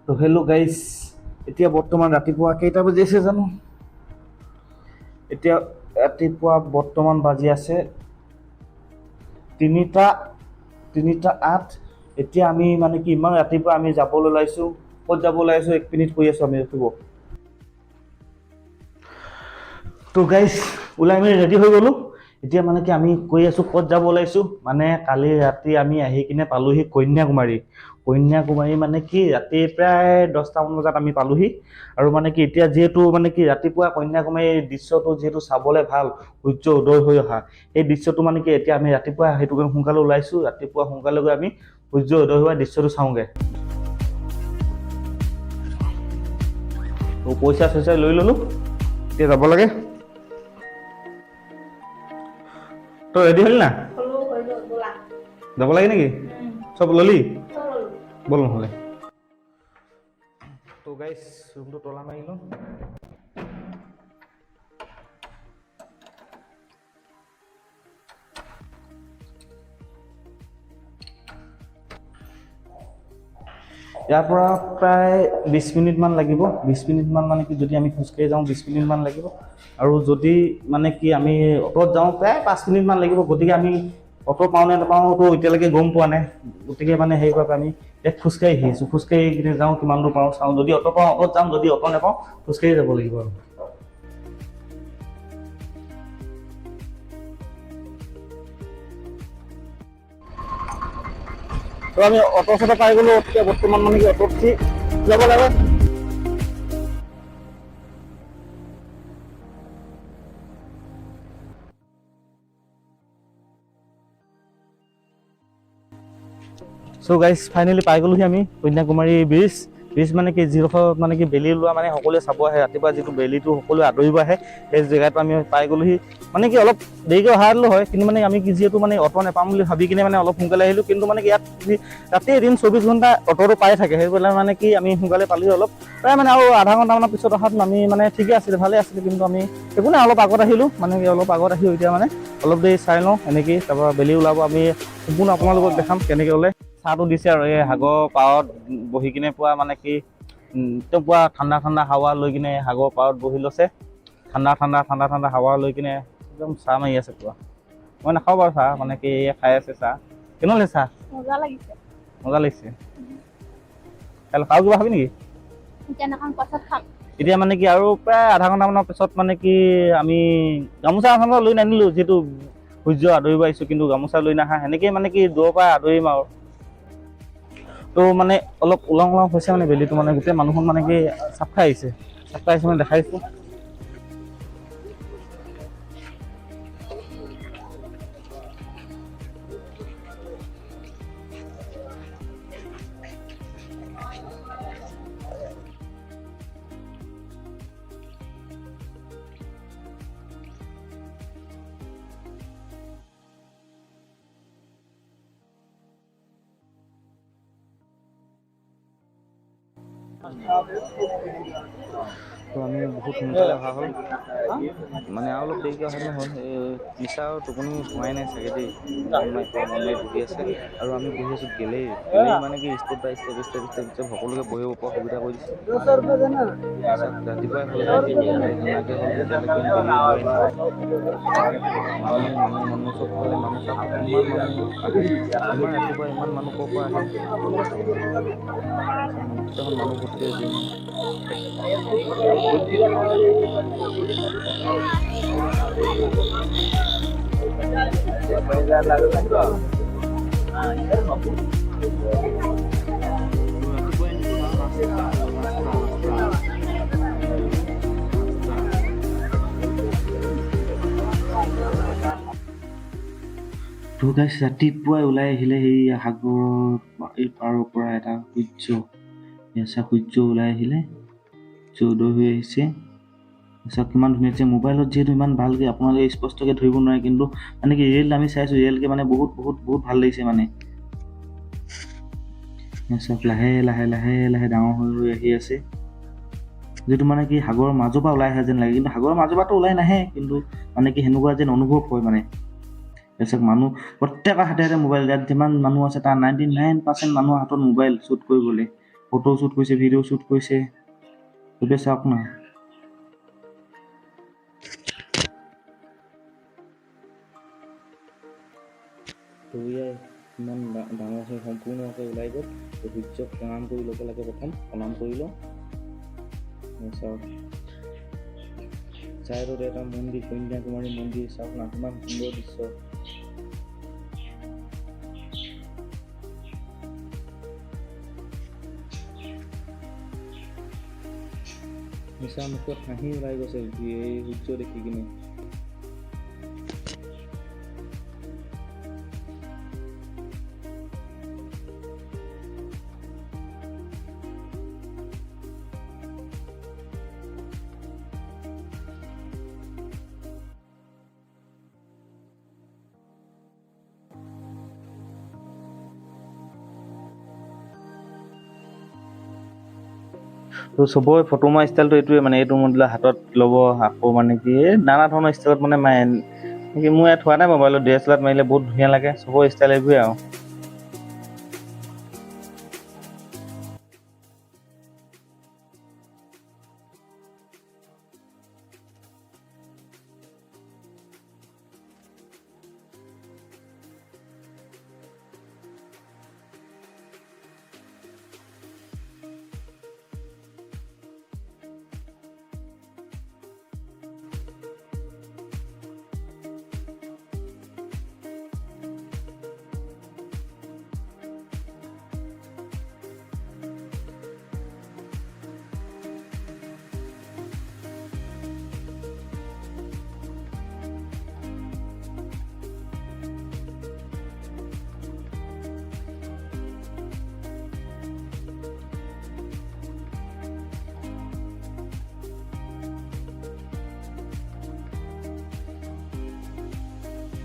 তো hello' guys, এতিয়া বৰ্তমান ৰাতিপুৱা কেইটা বাজি আছে জানো? এতিয়া ৰাতিপুৱা বৰ্তমান বাজি আছে 3:08। এতিয়া আমি মানে কি ইমান ৰাতিপুৱা আমি যাবলৈ ওলাইছোঁ। ক'ত যাব ওলাইছোঁ 1 মিনিট কৈ আছোঁ, আমি ৰখিব। তো গাইজ ওলাই মেলি ৰেডি হৈ গ'লোঁ। এতিয়া মানে কি আমি কৈ আছোঁ ক'ত যাব ওলাইছোঁ, মানে কালি ৰাতি আমি আহি কিনে পালোঁহি কন্যাকুমাৰী মানে কি ৰাতি প্ৰায় 10টামান বজাত আমি পালোঁহি। আৰু মানে কি এতিয়া যিহেতু মানে কি ৰাতিপুৱা কন্যাকুমাৰীৰ দৃশ্যটো যিহেতু চাবলৈ ভাল, সূৰ্য উদয় হৈ অহা এই দৃশ্যটো মানে কি এতিয়া আমি ৰাতিপুৱা সেইটো কাৰণে সোনকালে ওলাইছোঁ। ৰাতিপুৱা সোনকালে গৈ আমি সূৰ্য উদয় হোৱা দৃশ্যটো চাওঁগৈ। তো পইচা চইচা লৈ ল'লোঁ, এতিয়া যাব লাগে। তই ৰেডি হলি না? যাব লাগে নেকি? চব ললি? বল নহ'লে। তো গাইজ ৰুমটো তলা মাৰিলোঁ। ইয়াৰ পৰা প্ৰায় 20 মিনিটমান লাগিব। 20 মিনিটমান মানে কি যদি আমি খোজকাঢ়ি যাওঁ 20 মিনিটমান লাগিব, আৰু যদি মানে কি আমি অ'টত যাওঁ প্ৰায় 5 মিনিটমান লাগিব। গতিকে আমি অ'ট পাওঁ নে নাপাওঁতো এতিয়ালৈকে গম পোৱা নাই। গতিকে মানে সেইবাবে আমি ইয়াত খোজকাঢ়ি আহিছোঁ। খোজকাঢ়ি কিনে যাওঁ, কিমান দূৰ পাওঁ চাওঁ। যদি অ'ট পাওঁ অ'টত যাম, যদি অ'ট নাপাওঁ খোজকাঢ়ি যাব লাগিব আৰু। তো আমি অ'ট চটো পাই গ'লোঁ। এতিয়া বৰ্তমান মানে কি অ'টত উঠি যাব লাগে। চ' গাইজ ফাইনেলি পাই গ'লোহি আমি কন্যাকুমাৰী ব্ৰিজ মানে কি যিডোখৰ মানে কি বেলি ওলোৱা মানে সকলোৱে চাব আহে। ৰাতিপুৱা যিটো বেলিটো সকলোৱে আদৰিব আহে, সেই জেগাটো আমি পাই গ'লোহি। মানে কি অলপ দেৰিকৈ অহা হ'লেও হয়, কিন্তু মানে আমি কি যিহেতু মানে অ'ট নাপাম বুলি ভাবি কিনে মানে অলপ সোনকালে আহিলোঁ। কিন্তু মানে কি ইয়াত ৰাতি এদিন 24 ঘণ্টা অ'টটো পাই থাকে, সেইবিলাক মানে কি আমি সোনকালে পালোহি। অলপ প্ৰায় মানে আৰু আধা ঘণ্টামানৰ পিছত অহাত আমি মানে ঠিকে আছিলে, ভালে আছিলে। কিন্তু আমি একো নাই, অলপ আগত আহিলোঁ। মানে কি অলপ আগত আহি এতিয়া মানে অলপ দেৰি চাই লওঁ এনেকেই, তাৰপৰা বেলি ওলাব। আমি সম্পূৰ্ণ আপোনালোকক দেখাম কেনেকৈ ওলাই। চাহটো দিছে আৰু এই সাগৰ পাৰত বহি কিনে পোৱা মানে কি একদম পুৰা ঠাণ্ডা হাৱা লৈ কিনে সাগৰ পাৰত বহি লৈছে। ঠাণ্ডা হাৱা লৈ কিনে একদম চাহ মাৰি আছে পুৰা। মই নাখাওঁ বাৰু চাহ, মানে কি খাই আছে চাহ। কেনেকুৱা লাগিছে চাহ? মজা লাগিছে। কাইলৈ খাওঁ কিবা খাবি নেকি? এতিয়া মানে কি আৰু প্ৰায় আধা ঘণ্টামানৰ পিছত মানে কি আমি গামোচা লৈ নানিলোঁ, যিহেতু সূৰ্য আদৰিব আহিছোঁ। কিন্তু গামোচা লৈ নাহা, সেনেকেই মানে কি দূৰৰ পৰা আদৰিম আৰু। তো মানে অলপ ওলাওঁ হৈছে মানে বেলিটো, মানে গোটেই মানুহখন মানে কি চাপ খাই আহিছে মানে দেখাইছোঁ। তো আমি বহুত সোনকালে অহা হ'ল, মানে আৰু অলপ দেৰিকৈ অহা নহ'ল। নিচা আৰু টোপনি হোৱাই নাই চাগে দেই, মন মাৰি বহি আছে। আৰু আমি বহি আছোঁ গেলেই মানে কি ষ্টেপ বাই ষ্টেপ সকলোকে বহিব পৰা সুবিধা কৰি দিছে। ৰাতিপুৱাই হ'লগৈ, নালাগে হ'ল, এতিয়ালৈকে বেলি ওলোৱাই নাই। মানুহ চবফালে মানুহ চাওক, ইমান মানুহ আহে, ইমান ৰাতিপুৱা ইমান মানুহ ক'ৰ পৰা আহে। গোটেইখন মানুহ ভৰ্তি হৈছে। তো গাইছ ৰাতিপুৱাই ওলাই আহিলে সেই সাগৰৰ এই পাৰৰ পৰা এটা সূৰ্য ওলাই আহিলে, উদয় হৈ আহিছে। চাওক কিমান ধুনীয়া। মোবাইলত যিহেতু ইমান ভালকৈ আপোনালোকে স্পষ্টকৈ ধৰিব নোৱাৰে, কিন্তু মানে কি ৰিয়েল আমি চাইছোঁ, ৰিয়েলকৈ মানে বহুত ভাল লাগিছে মানে। চাওক লাহে ডাঙৰ হৈ আহি আছে, যিটো মানে কি সাগৰৰ মাজৰ পৰা ওলাই আহে যেন লাগে। কিন্তু সাগৰৰ মাজৰ পৰাতো ওলাই নাহে, কিন্তু মানে কি সেনেকুৱা যেন অনুভৱ হয় মানে। তাৰপিছত মানুহ প্ৰত্যেকৰ হাতে মোবাইল, ইয়াত যিমান মানুহ আছে তাৰ 99% মানুহৰ হাতত মোবাইল শ্বুট কৰিবলৈ। ফটো শ্বুট কৰিছে, ভিডিঅ' শ্বুট কৰিছে, চবে চাওক না। ইমান ডাঙৰ হৈ সম্পূৰ্ণকৈ ওলাই গ'ল। সূৰ্যক প্ৰণাম কৰি ল'ব লাগে, প্ৰথম প্ৰণাম কৰি লওঁ। চাওক চাইডত এটা মন্দিৰ, কন্যাকুমাৰী মন্দিৰ, চাওক না কিমান সুন্দৰ দৃশ্য। মিছা মুখত হাঁহি ওলাই গৈছে এই সূৰ্য দেখি কিনে। তো চবৰে ফটো মৰা ষ্টাইলটো এইটোৱে মানে, এইটো মন্দিৰ হাতত ল'ব, আকৌ মানে কি নানা ধৰণৰ ষ্টাইলত মানে মাৰে। মোৰ ইয়াত থোৱা নাই মোবাইলত, DSLR মাৰিলে বহুত ধুনীয়া লাগে। চবৰে ষ্টাইল এইবোৰে আৰু।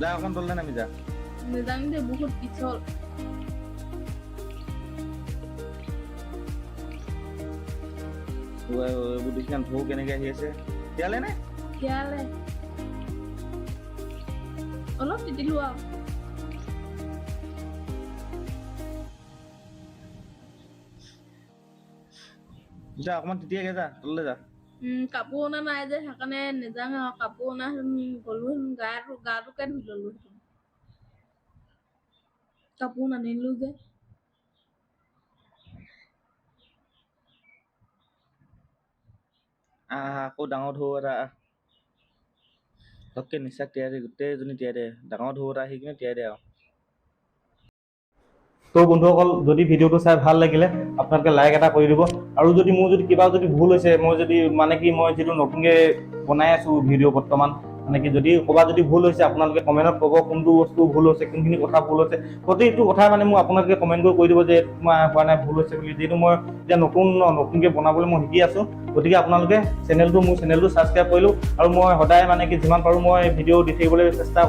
যা অকণ তললে নামি যা। নেজানো দে, বহুত পিছল। এইবোৰ দেখিছা ঢৌ কেনেকে আহি আছে। তিয়ালে নে? তিয়ালে অলপ তিতিলো আৰু। যা অকণমান তিতিয়াকে যা, তললে যা। কাপোৰ অনা নাই যে, সেইকাৰণে নেযাওঁ আৰু। কাপোৰ অনা গ'লো গাটোকে ধুই ল'লো। কাপোৰ নানিলো যে। আকৌ ডাঙৰ ঢৌ এটা ধপকে নিচাক তিয়াই দে, গোটেইজনী তিয়াই দে। ডাঙৰ ঢৌ এটা আহি কিনে তিয়াই দে আৰু। তো বন্ধুসকল, যদি ভিডিঅ'টো চাই ভাল লাগিলে আপোনালোকে লাইক এটা কৰি দিব। আৰু যদি মোৰ যদি কিবা যদি ভুল হৈছে, মই যদি মানে কি মই যিটো নতুনকৈ বনাই আছোঁ ভিডিঅ' বৰ্তমান, মানে কি যদি ক'ৰবাত যদি ভুল হৈছে আপোনালোকে কমেণ্টত ক'ব, কোনটো বস্তু ভুল হৈছে, কোনখিনি কথা ভুল হৈছে। প্ৰতিটো কথাই মানে মোক আপোনালোকে কমেণ্ট কৰি কৈ দিব যে তোমাৰ হোৱা নাই, ভুল হৈছে বুলি। যিহেতু মই এতিয়া নতুনকৈ বনাবলৈ মই শিকি আছোঁ, গতিকে আপোনালোকে মোৰ চেনেলটো ছাবস্ক্ৰাইব কৰিলোঁ। আৰু মই সদায় মানে কি যিমান পাৰোঁ মই ভিডিঅ' দি থাকিবলৈ চেষ্টা কৰিম।